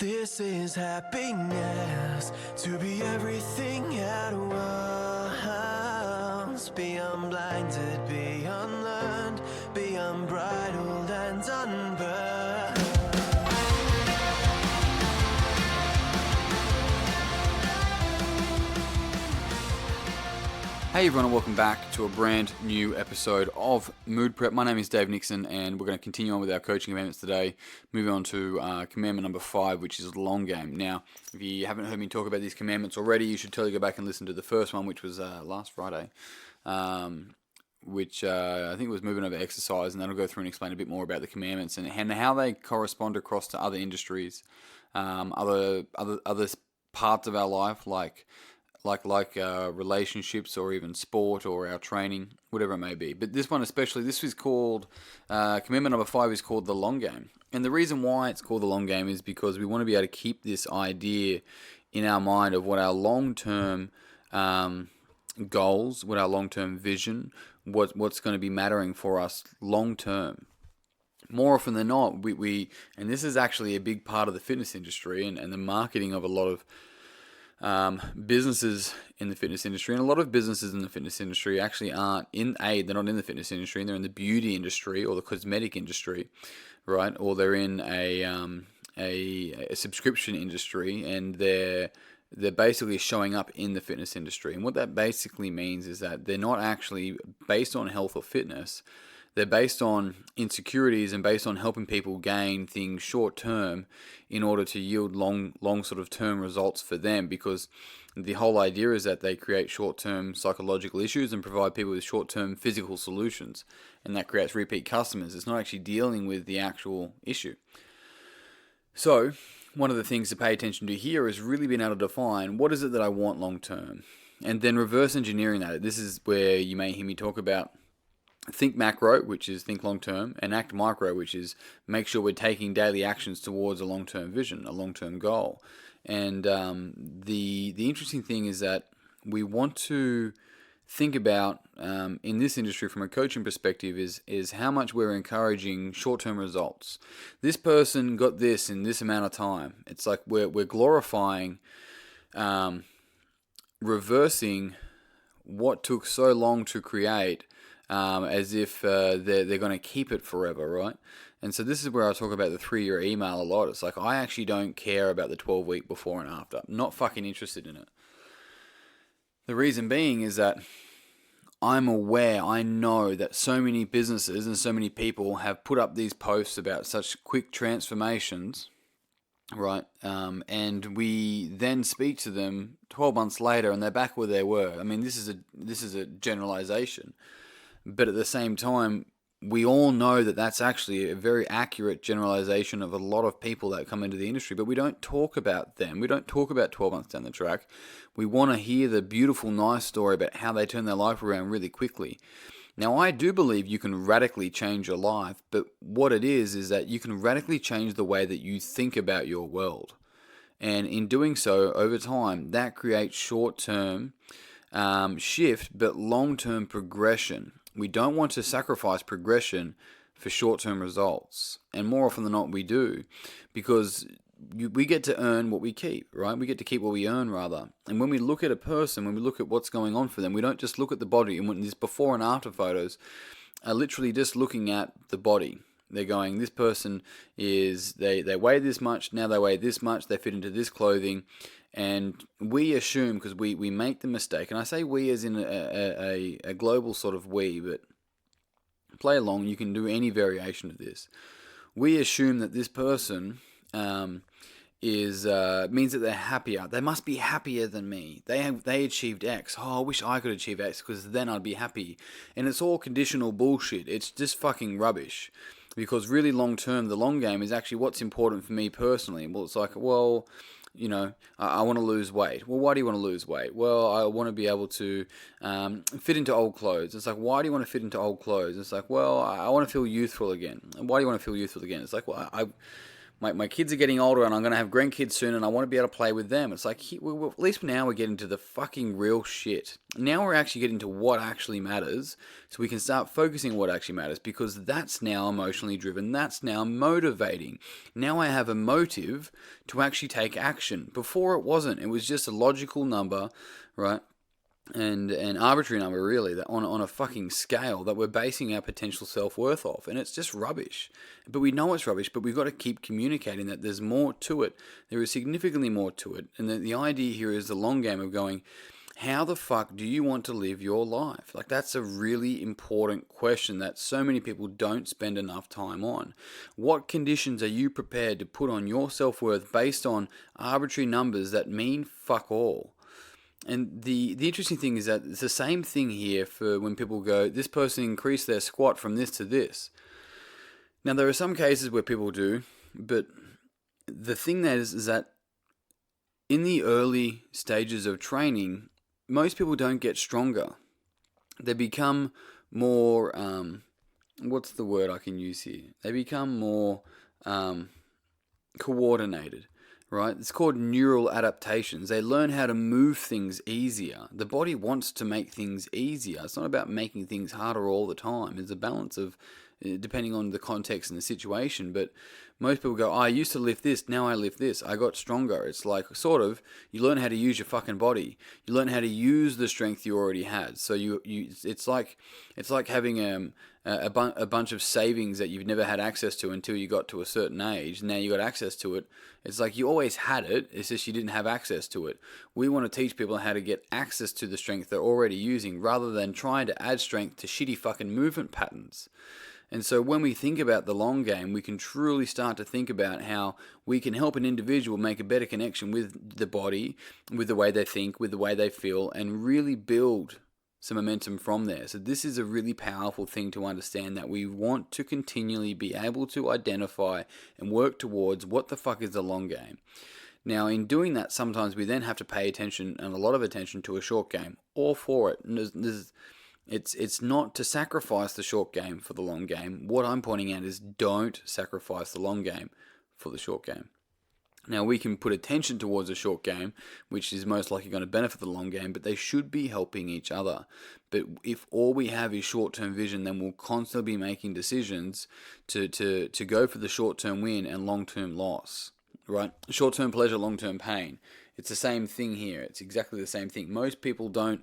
This is happiness, to be everything at once. Be unblinded, be unlearned, be unbridled and unburned. Hey everyone, and welcome back to a brand new episode of Mood Prep. My name is Dave Nixon, and we're going to continue on with our coaching commandments today. Moving on to commandment number 5, which is the long game. Now, if you haven't heard me talk about these commandments already, you should totally go back and listen to the first one, which was last Friday, which I think was moving over exercise, and that'll go through and explain a bit more about the commandments and how they correspond across to other industries, other parts of our life, like relationships or even sport or our training, whatever it may be. But this one especially, this is called, commandment number 5 is called the long game. And the reason why it's called the long game is because we want to be able to keep this idea in our mind of what our long-term goals, what our long-term vision, what's going to be mattering for us long-term. More often than not, we and this is actually a big part of the fitness industry and the marketing of a lot of businesses in the fitness industry, and a lot of businesses in the fitness industry actually aren't they're not in the fitness industry, and they're in the beauty industry or the cosmetic industry, right? Or they're in a subscription industry, and they're basically showing up in the fitness industry. And what that basically means is that they're not actually based on health or fitness. They're based on insecurities and based on helping people gain things short term in order to yield long sort of term results for them, because the whole idea is that they create short term psychological issues and provide people with short term physical solutions, and that creates repeat customers. It's not actually dealing with the actual issue. So one of the things to pay attention to here is really being able to define what is it that I want long term, and then reverse engineering that. This is where you may hear me talk about think macro, which is think long term, and act micro, which is make sure we're taking daily actions towards a long term vision, a long term goal. And the interesting thing is that we want to think about in this industry from a coaching perspective is how much we're encouraging short term results. This person got this in this amount of time. It's like we're glorifying reversing what took so long to create. As if they're going to keep it forever, right? And so this is where I talk about the 3-year email a lot. It's like, I actually don't care about the 12-week before and after. I'm not fucking interested in it. The reason being is that I'm aware, I know that so many businesses and so many people have put up these posts about such quick transformations, right? And we then speak to them 12 months later and they're back where they were. I mean, this is a generalization. But at the same time, we all know that that's actually a very accurate generalization of a lot of people that come into the industry, but we don't talk about them. We don't talk about 12 months down the track. We want to hear the beautiful, nice story about how they turn their life around really quickly. Now, I do believe you can radically change your life, but what it is that you can radically change the way that you think about your world. And in doing so, over time, that creates short-term shift, but long-term progression. We don't want to sacrifice progression for short-term results. And more often than not, we do, because we get to earn what we keep, right? We get to keep what we earn, rather. And when we look at a person, when we look at what's going on for them, we don't just look at the body. And when these before and after photos are literally just looking at the body. They're going, this person is, they weigh this much, now they weigh this much, they fit into this clothing. And we assume, because we make the mistake, and I say we as in a global sort of we, but play along, you can do any variation of this. We assume that this person means that they're happier. They must be happier than me. They achieved X. Oh, I wish I could achieve X, because then I'd be happy. And it's all conditional bullshit. It's just fucking rubbish. Because really long term, the long game is actually what's important for me personally. Well, it's like, well, you know, I want to lose weight. Well, why do you want to lose weight? Well, I want to be able to fit into old clothes. It's like, why do you want to fit into old clothes? It's like, well, I want to feel youthful again. And why do you want to feel youthful again? It's like, well, my kids are getting older and I'm going to have grandkids soon and I want to be able to play with them. It's like, at least now we're getting to the fucking real shit. Now we're actually getting to what actually matters, so we can start focusing on what actually matters, because that's now emotionally driven. That's now motivating. Now I have a motive to actually take action. Before it wasn't. It was just a logical number, right? And an arbitrary number, really, that on a fucking scale that we're basing our potential self-worth off, and it's just rubbish. But we know it's rubbish, but we've got to keep communicating that there's more to it. There is significantly more to it, and the idea here is the long game of going, how the fuck do you want to live your life? Like, that's a really important question that so many people don't spend enough time on. What conditions are you prepared to put on your self-worth based on arbitrary numbers that mean fuck all? And the interesting thing is that it's the same thing here for when people go, this person increased their squat from this to this. Now, there are some cases where people do, but the thing that is that in the early stages of training, most people don't get stronger. They become more, what's the word I can use here? They become more coordinated. Right? It's called neural adaptations. They learn how to move things easier. The body wants to make things easier. It's not about making things harder all the time. It's a balance of, depending on the context and the situation. But most people go, I used to lift this, now I lift this. I got stronger. It's like, sort of, you learn how to use your fucking body. You learn how to use the strength you already had. So it's like having a bunch of savings that you've never had access to until you got to a certain age. Now you got access to it. It's like you always had it, it's just you didn't have access to it. We want to teach people how to get access to the strength they're already using, rather than trying to add strength to shitty fucking movement patterns. And so when we think about the long game, we can truly start to think about how we can help an individual make a better connection with the body, with the way they think, with the way they feel, and really build some momentum from there. So this is a really powerful thing to understand, that we want to continually be able to identify and work towards what the fuck is the long game. Now, in doing that, sometimes we then have to pay attention, and a lot of attention, to a short game. All for it. And it's not to sacrifice the short game for the long game. What I'm pointing out is, don't sacrifice the long game for the short game. Now, we can put attention towards a short game, which is most likely going to benefit the long game, but they should be helping each other. But if all we have is short-term vision, then we'll constantly be making decisions to go for the short-term win and long-term loss, right? Short-term pleasure, long-term pain. It's the same thing here. It's exactly the same thing. Most people don't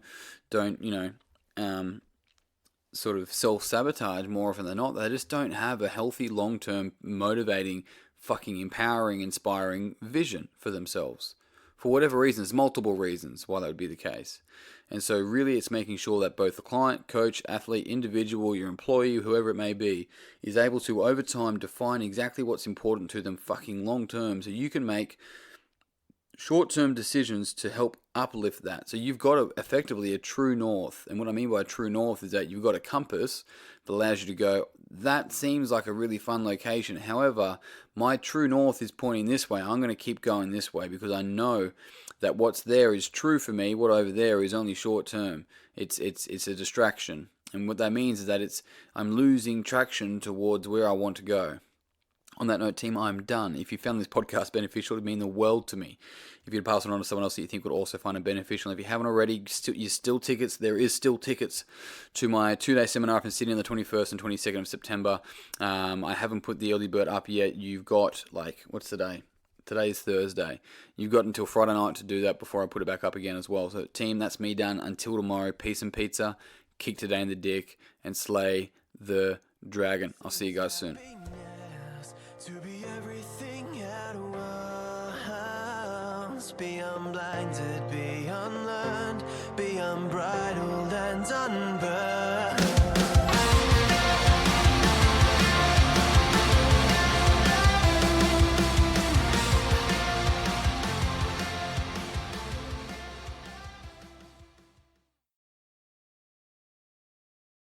sort of self-sabotage more often than not. They just don't have a healthy, long-term, motivating, fucking empowering, inspiring vision for themselves. For whatever reasons, multiple reasons why that would be the case. And so really it's making sure that both the client, coach, athlete, individual, your employee, whoever it may be, is able to over time define exactly what's important to them fucking long term, so you can make short-term decisions to help uplift that. So you've got effectively a true north. And what I mean by true north is that you've got a compass that allows you to go, that seems like a really fun location. However, my true north is pointing this way. I'm going to keep going this way because I know that what's there is true for me. What over there is only short-term. It's a distraction. And what that means is that I'm losing traction towards where I want to go. On that note, team, I'm done. If you found this podcast beneficial, it would mean the world to me. If you'd pass it on to someone else that you think would also find it beneficial. If you haven't already, there is still tickets to my 2-day seminar up in Sydney on the 21st and 22nd of September. I haven't put the early bird up yet. You've got, what's today? Today's Thursday. You've got until Friday night to do that before I put it back up again as well. So, team, that's me done. Until tomorrow, peace and pizza. Kick today in the dick and slay the dragon. I'll see you guys soon. To be everything at once, be unblinded, be unlearned, be unbridled and unburned.